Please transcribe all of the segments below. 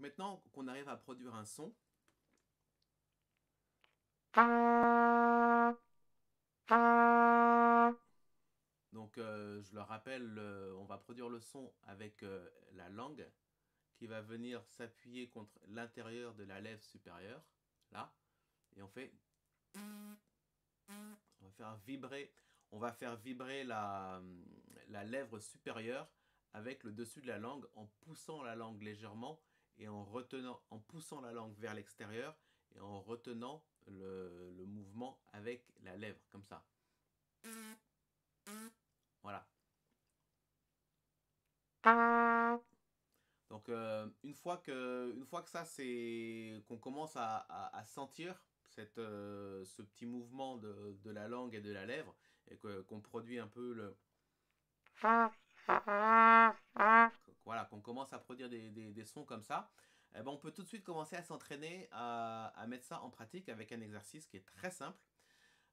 maintenant qu'on arrive à produire un son, donc je le rappelle, on va produire le son avec la langue qui va venir s'appuyer contre l'intérieur de la lèvre supérieure, là, et on va faire vibrer la lèvre supérieure avec le dessus de la langue en poussant la langue légèrement et en poussant la langue vers l'extérieur et en retenant le mouvement avec la lèvre, comme ça. Voilà. Donc une fois que ça c'est qu'on commence à sentir ce petit mouvement de la langue et de la lèvre et qu'on produit un peu voilà, qu'on commence à produire des sons comme ça, eh ben on peut tout de suite commencer à s'entraîner à mettre ça en pratique avec un exercice qui est très simple.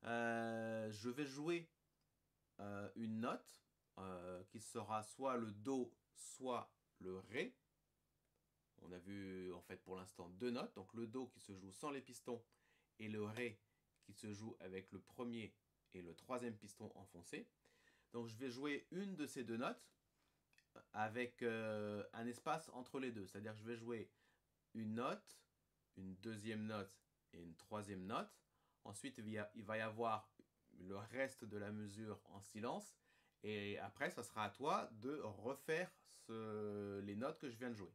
Je vais jouer une note qui sera soit le Do, soit le Ré. On a vu en fait pour l'instant deux notes, donc le Do qui se joue sans les pistons et le Ré qui se joue avec le premier et le troisième piston enfoncé. Donc je vais jouer une de ces deux notes avec un espace entre les deux, c'est-à-dire que je vais jouer une note, une deuxième note et une troisième note. Ensuite il va y avoir le reste de la mesure en silence et après ça sera à toi de refaire les notes que je viens de jouer.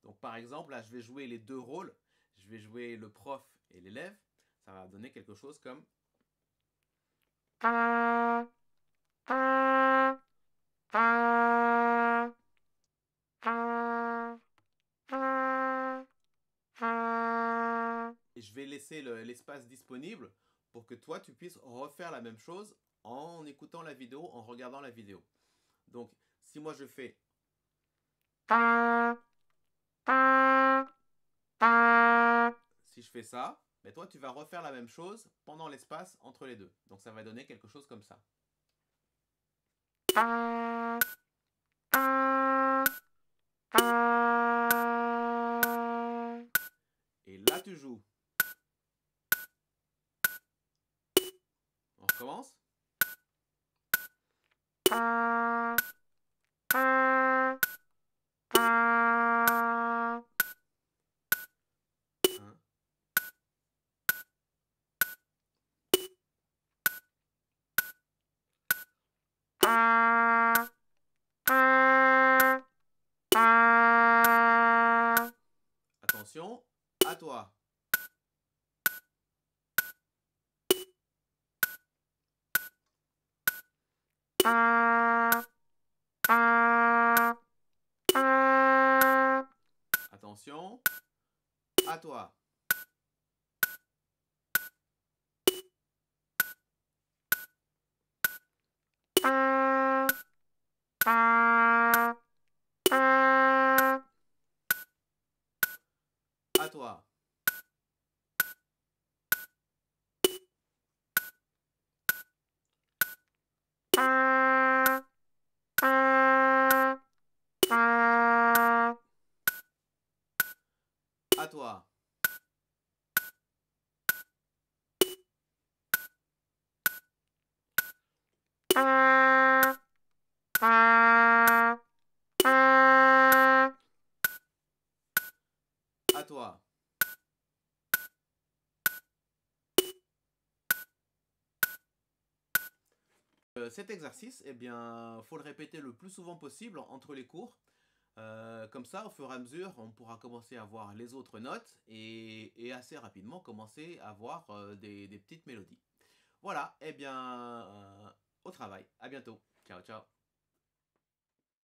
Donc par exemple là je vais jouer les deux rôles, je vais jouer le prof et l'élève, ça va donner quelque chose comme et je vais laisser l'espace disponible pour que toi tu puisses refaire la même chose en écoutant la vidéo, en regardant la vidéo. Donc si moi je fais si je fais ça, ben toi tu vas refaire la même chose pendant l'espace entre les deux. Donc ça va donner quelque chose comme ça. Et là tu joues. On recommence. Attention, à toi. Attention, à toi. À toi. À toi. À toi. Cet exercice, eh bien, faut le répéter le plus souvent possible entre les cours. Comme ça, au fur et à mesure, on pourra commencer à voir les autres notes et assez rapidement commencer à voir des petites mélodies. Voilà, eh bien, au travail. À bientôt. Ciao, ciao.